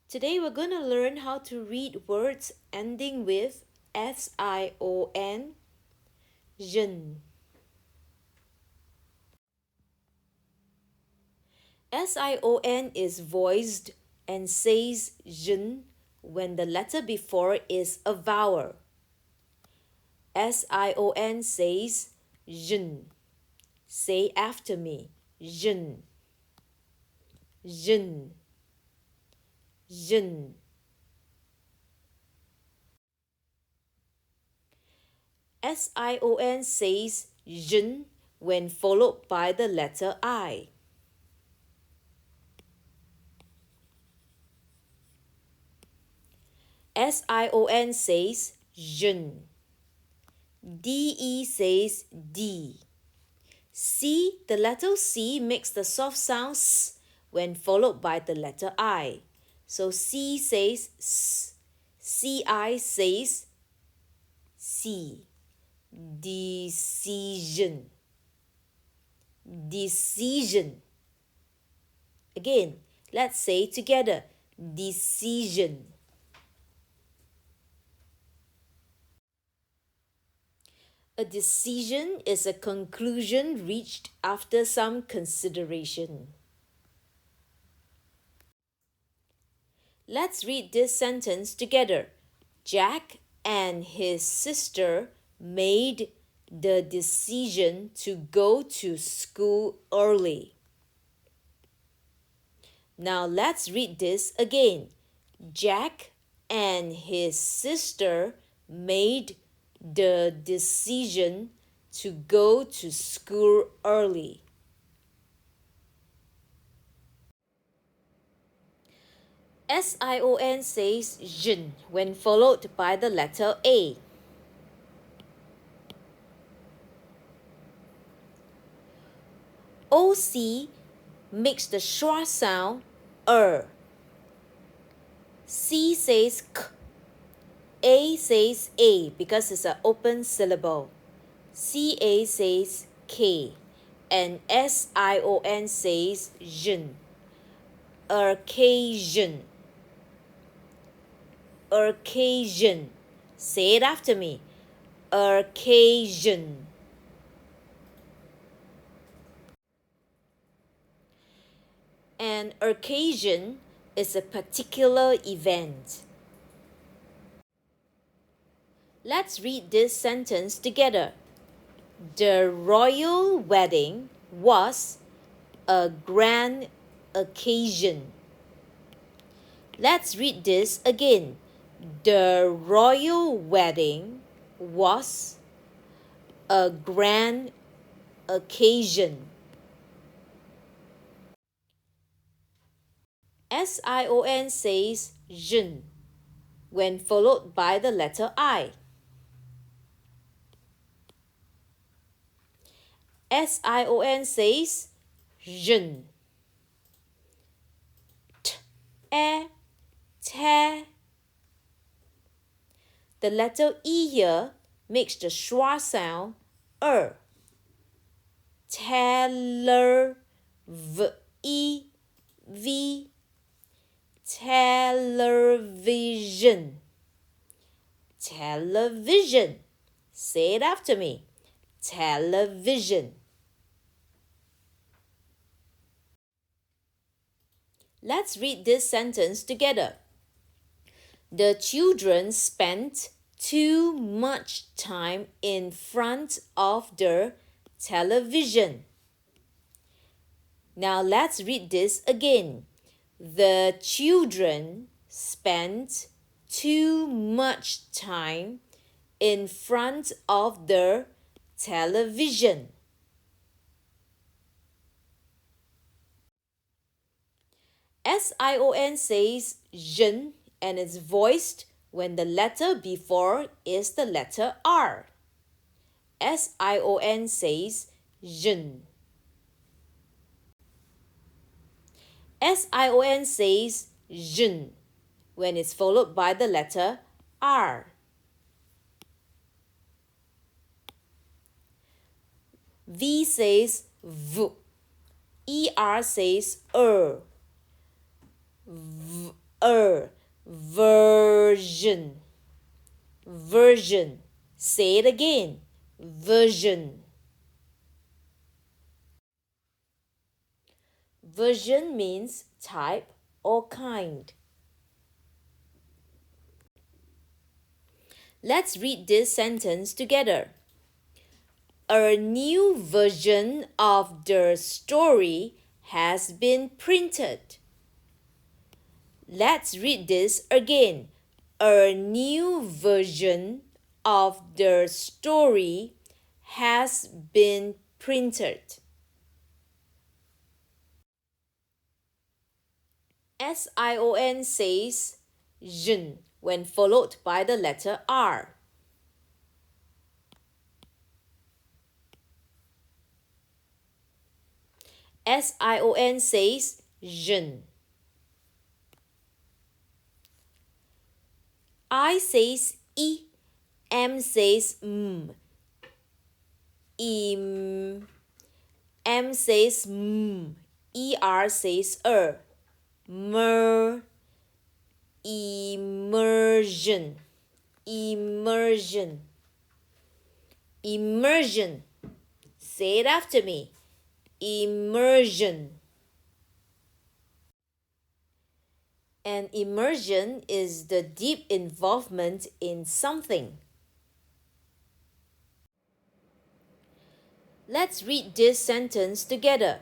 Today we're going to learn how to read words ending with sion, jen. Sion is voiced and says jen when the letter before is a vowel. Sion says jen. Say after me, jen, jen, jen. Sion says jen when followed by the letter I. Sion says jen. De says D. C, the letter C makes the soft sound S when followed by the letter I. So C says S. Ci says C. Decision. Decision. Again, let's say together. Decision. A decision is a conclusion reached after some consideration. Let's read this sentence together. Jack and his sister made the decision to go to school early. Now let's read this again. Jack and his sister made the decision to go to school early. Sion says jen when followed by the letter A. OC makes the schwa sound C says k. A says A because it's an open syllable. CA says K. And SION says jen. Occasion. Occasion. Say it after me. Occasion. An occasion is a particular event. Let's read this sentence together. The royal wedding was a grand occasion. Let's read this again. The royal wedding was a grand occasion. Sion says jen when followed by the letter I. Sion says jen. Te. The letter E here makes the schwa sound Teller v television. Television. Say it after me. Television. Let's read this sentence together. The children spent too much time in front of the television. Now let's read this again. The children spent too much time in front of the television. Sion says jen and is voiced when the letter before is the letter R. Sion says jen. Sion says jen when it's followed by the letter R. V says v. ER says V. version, version. Say it again, version. Version means type or kind. Let's read this sentence together. A new version of the story has been printed. Let's read this again. A new version of the story has been printed. Sion says jen when followed by the letter R. Sion says jen. I says I, M says im, M says er says mer, immersion, immersion, immersion. Say it after me, immersion. An immersion is the deep involvement in something. Let's read this sentence together.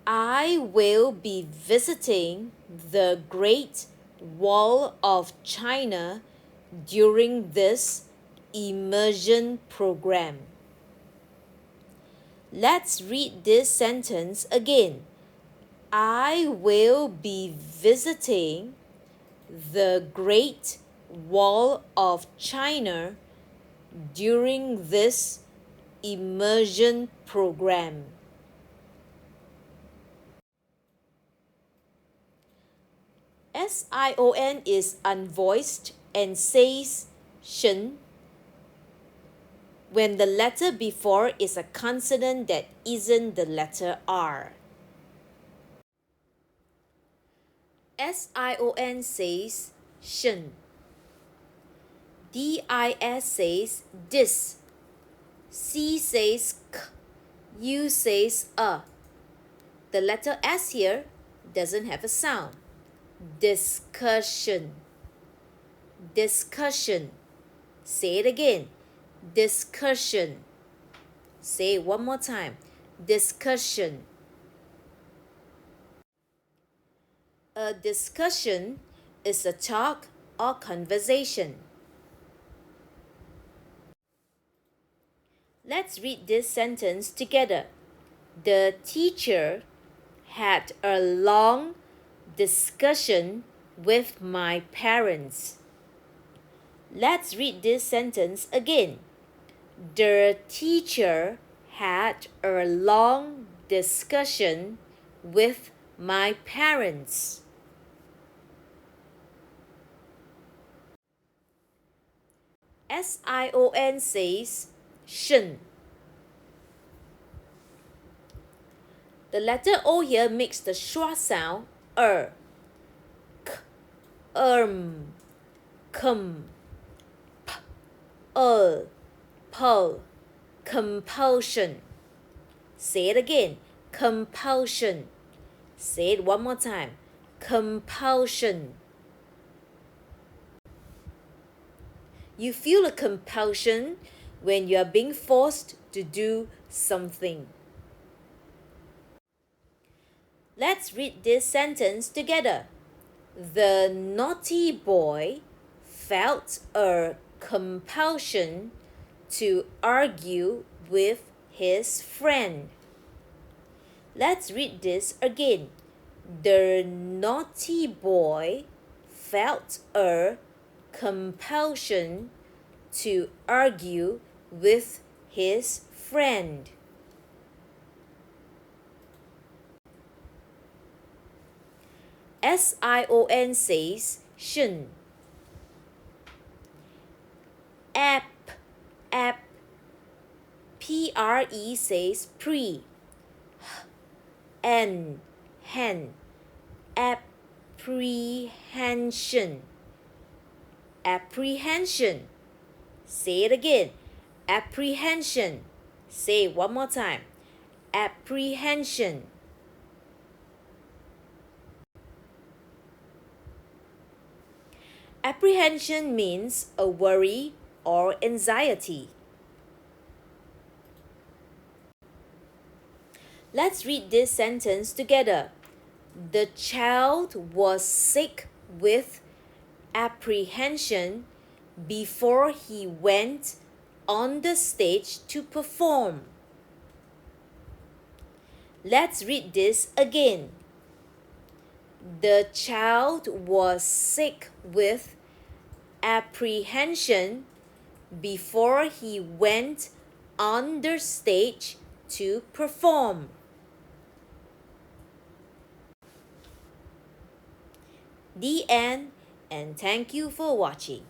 I will be visiting the Great Wall of China during this immersion program. Let's read this sentence again. I will be visiting the Great Wall of China during this immersion program. Sion is unvoiced and says shen when the letter before is a consonant that isn't the letter R. Sion says shen. Dis says dis. C says k. U says a. The letter S here doesn't have a sound. Discussion, discussion. Say it again, discussion. Say it one more time, discussion. A discussion is a talk or conversation. Let's read this sentence together. The teacher had a long discussion with my parents. Let's read this sentence again. The teacher had a long discussion with my parents. Sion says shen. The letter O here makes the schwa sound k, kum, p, pul, compulsion. Say it again, compulsion. Say it one more time, compulsion. You feel a compulsion when you are being forced to do something. Let's read this sentence together. The naughty boy felt a compulsion to argue with his friend. Let's read this again. The naughty boy felt a compulsion to argue with his friend. Sion says shen. App, pre says pre. Hen, apple, apprehension. Apprehension. Say it again. Apprehension. Say it one more time. Apprehension. Apprehension means a worry or anxiety. Let's read this sentence together. The child was sick with apprehension before he went on the stage to perform. Let's read this again. The child was sick with apprehension before he went on the stage to perform. The end, and thank you for watching.